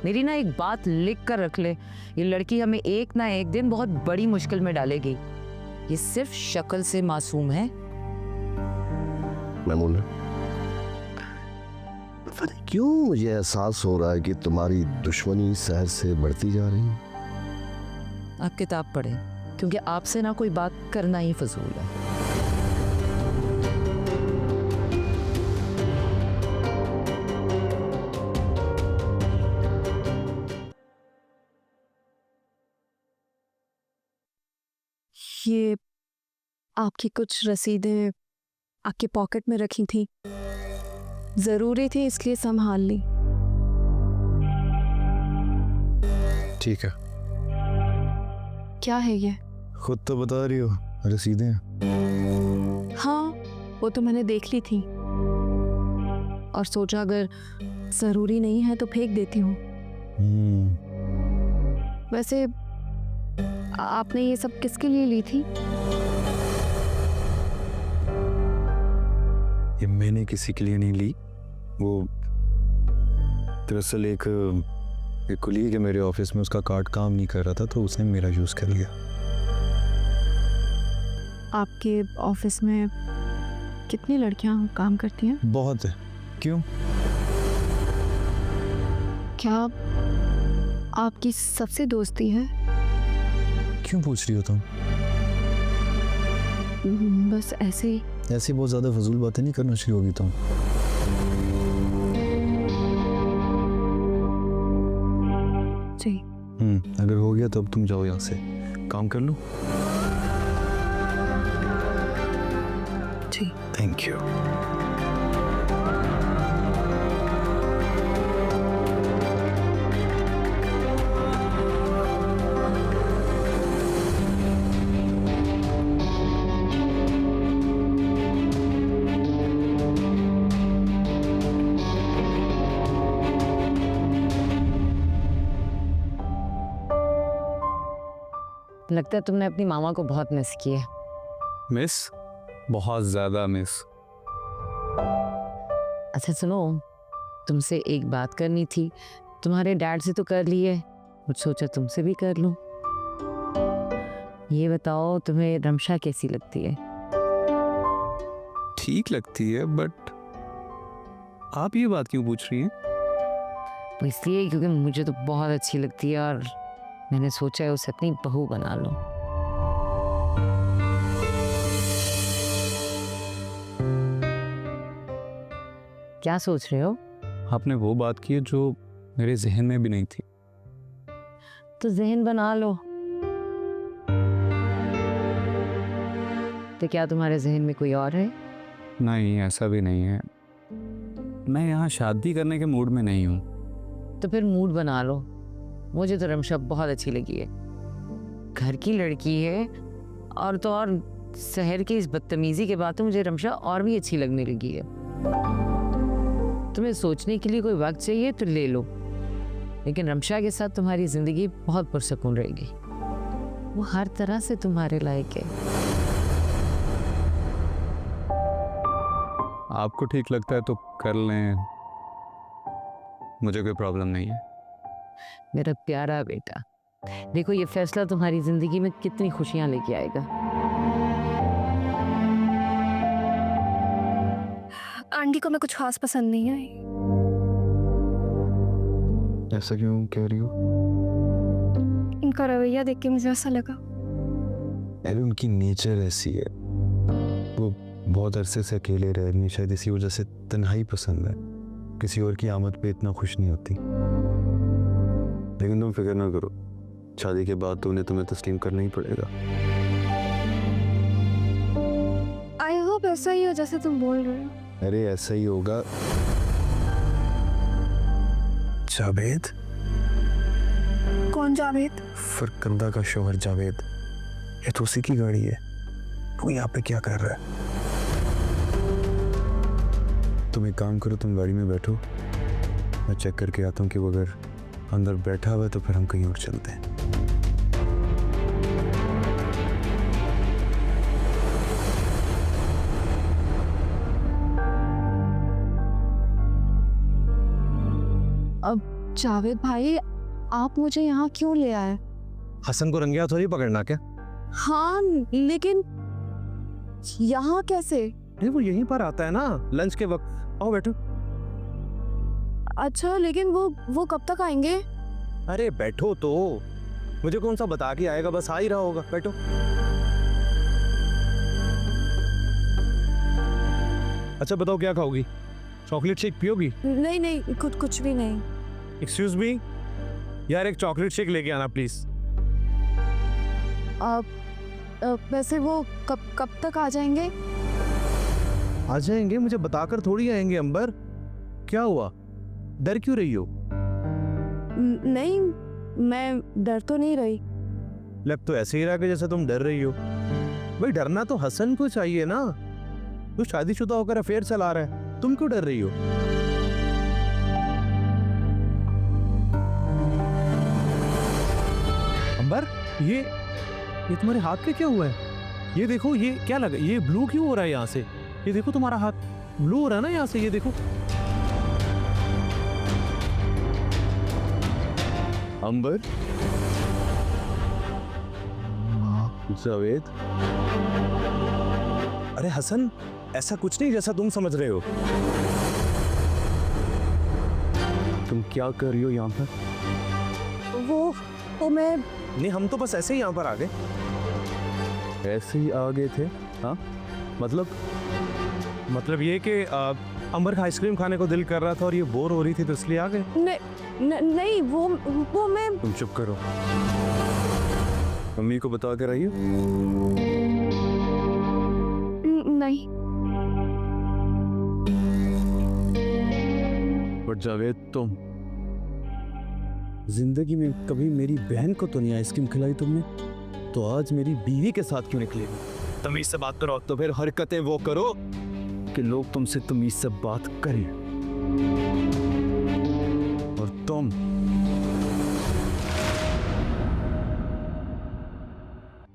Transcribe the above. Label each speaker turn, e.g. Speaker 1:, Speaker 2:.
Speaker 1: मेरी ना एक बात लिख कर रख ले, ये लड़की हमें एक ना एक दिन बहुत बड़ी मुश्किल में डालेगी। ये सिर्फ शक्ल से मासूम है।
Speaker 2: मैमूना, पता नहीं क्यों मुझे एहसास हो रहा है कि तुम्हारी दुश्मनी शहर से बढ़ती जा रही है।
Speaker 1: आप किताब पढ़ें, क्योंकि आपसे ना कोई बात करना ही फजूल है।
Speaker 3: ये आपकी कुछ रसीदें आपके पॉकेट में रखी थी, जरूरी थी इसलिए संभाल ली।
Speaker 4: ठीक है।
Speaker 3: क्या है ये?
Speaker 4: खुद तो बता रही हो, रसीदें।
Speaker 3: हाँ, वो तो मैंने देख ली थी और सोचा अगर जरूरी नहीं है तो फेंक देती हूँ। वैसे आपने ये सब किसके लिए ली थी?
Speaker 4: ये मैंने किसी के लिए नहीं ली। वो दरअसल एक कुलीग है मेरे ऑफिस में, उसका कार्ड काम नहीं कर रहा था तो उसने मेरा यूज कर लिया।
Speaker 3: आपके ऑफिस में कितनी लड़कियां काम करती हैं?
Speaker 4: बहुत है। क्यों?
Speaker 3: क्या आपकी सबसे दोस्ती है?
Speaker 4: क्यों पूछ रही हो तुम?
Speaker 3: बस ऐसे ही।
Speaker 4: ऐसी बहुत ज्यादा फजूल बातें नहीं करना शुरू होगी तुम।
Speaker 3: जी।
Speaker 4: अगर हो गया तो अब तुम जाओ यहाँ से, काम कर लो।
Speaker 3: जी।
Speaker 4: Thank you.
Speaker 1: लगता है तुमने अपनी मामा को बहुत मिस किया है।
Speaker 4: मिस? बहुत ज्यादा मिस।
Speaker 1: अच्छा सुनो, तुमसे एक बात करनी थी। तुम्हारे डैड से तो कर ली है, मुझे सोचा तुमसे भी कर लूं। ये बताओ तुम्हें रमशा कैसी लगती है?
Speaker 4: ठीक लगती है, बट आप ये बात क्यों पूछ रही हैं?
Speaker 1: वो इसलिए क्योंकि मुझे तो बहुत अच्छी लगती है और मैंने सोचा है उसे अपनी बहू बना लो। क्या सोच रहे हो?
Speaker 4: आपने वो बात की है जो मेरे जहन में भी नहीं थी।
Speaker 1: तो जहन बना लो। तो क्या तुम्हारे जहन में कोई और है?
Speaker 4: नहीं, ऐसा भी नहीं है। मैं यहाँ शादी करने के मूड में नहीं हूँ।
Speaker 1: तो फिर मूड बना लो। मुझे तो रमशा बहुत अच्छी लगी है, घर की लड़की है, और तो और शहर की इस बदतमीजी के बाद तो मुझे रमशा और भी अच्छी लगने लगी है। तुम्हें सोचने के लिए कोई वक्त चाहिए तो ले लो, लेकिन रमशा के साथ तुम्हारी जिंदगी बहुत पुरसकून रहेगी। वो हर तरह से तुम्हारे लायक है।
Speaker 4: आपको ठीक लगता है तो कर लें, मुझे कोई प्रॉब्लम नहीं है।
Speaker 1: मेरा प्यारा बेटा, देखो ये फैसला तुम्हारी जिंदगी में कितनी खुशियां लेके आएगा।
Speaker 3: आंटी को मैं कुछ खास पसंद नहीं आई।
Speaker 4: ऐसा क्यों कह रही हो?
Speaker 3: इनका रवैया देख के मुझे ऐसा लगा।
Speaker 4: अरे उनकी नेचर ऐसी है, वो बहुत अरसे से अकेले रह रही है, शायद इसी वजह से तन्हाई पसंद है। किसी और की आमद पे इतना खुश नहीं होती। लेकिन तुम फिक्र ना करो, शादी के बाद तो उन्हें तुम्हें तस्लीम करना ही पड़ेगा।
Speaker 3: आई होप ऐसा ही हो जैसे तुम बोल रहे हो।
Speaker 4: अरे ऐसा ही होगा। जावेद?
Speaker 3: कौन जावेद?
Speaker 4: फरकंदा का शोहर जावेद। ये तो उसी की गाड़ी है। वो यहाँ पे क्या कर रहा है? तुम एक काम करो, तुम गाड़ी में बैठो, मैं चेक करके आता हूँ कि वो अगर अंदर बैठा हुआ है तो फिर हम कहीं और चलते हैं।
Speaker 3: अब जावेद भाई, आप मुझे यहाँ क्यों ले आए?
Speaker 4: हसन को रंगे हाथों नहीं पकड़ना क्या?
Speaker 3: हाँ, लेकिन यहाँ कैसे?
Speaker 4: अरे वो यहीं पर आता है ना लंच के वक्त। आओ बैठो।
Speaker 3: अच्छा, लेकिन वो कब तक आएंगे?
Speaker 4: अरे बैठो तो, मुझे कौन सा बता के आएगा, बस आ ही रहा होगा। बैठो। अच्छा बताओ क्या खाओगी? Chocolate shake पियोगी?
Speaker 3: नहीं नहीं, कुछ भी नहीं।
Speaker 4: एक्सक्यूज मी यार, एक चॉकलेट शेक लेके आना प्लीज।
Speaker 3: वैसे वो कब तक आ जाएंगे?
Speaker 4: आ जाएंगे, मुझे बताकर थोड़ी आएंगे। अंबर, क्या हुआ, डर क्यों रही हो?
Speaker 3: नहीं, मैं डर तो नहीं रही।
Speaker 4: लग तो ऐसे ही रहा कि जैसे तुम डर रही हो। भाई डरना तो हसन को चाहिए ना, तू शादीशुदा होकर अफेयर चला रहा है, तुम क्यों डर रही हो? अंबर, ये तुम्हारे हाथ पे क्या हुआ है? ये देखो, ये क्या लगा, ये ब्लू क्यों हो रहा है यहाँ से? ये देखो तुम्हारा हाथ ब्लू हो रहा है ना यहाँ से, ये देखो। अंबर, जावेद, अरे हसन, ऐसा कुछ नहीं जैसा तुम समझ रहे हो। तुम क्या कर रही हो यहाँ पर?
Speaker 3: वो मैं
Speaker 4: नहीं, हम तो बस ऐसे ही यहाँ पर आ गए। ऐसे ही आ गए थे? हाँ, मतलब ये कि अंबर का आइसक्रीम खाने को दिल कर रहा था और ये बोर हो रही थी तो इसलिए आ गए।
Speaker 3: नहीं, वो मैं।
Speaker 4: तुम चुप करो, मम्मी को बता कर आई हो?
Speaker 3: नहीं।
Speaker 4: बट जावेद, तुम जिंदगी में कभी मेरी बहन को तो नहीं आइसक्रीम खिलाई तुमने, तो आज मेरी बीवी के साथ क्यों निकलेगी? तमीज से बात करो, तो फिर हरकतें वो करो कि लोग तुमसे तमीज से बात करें। और तुम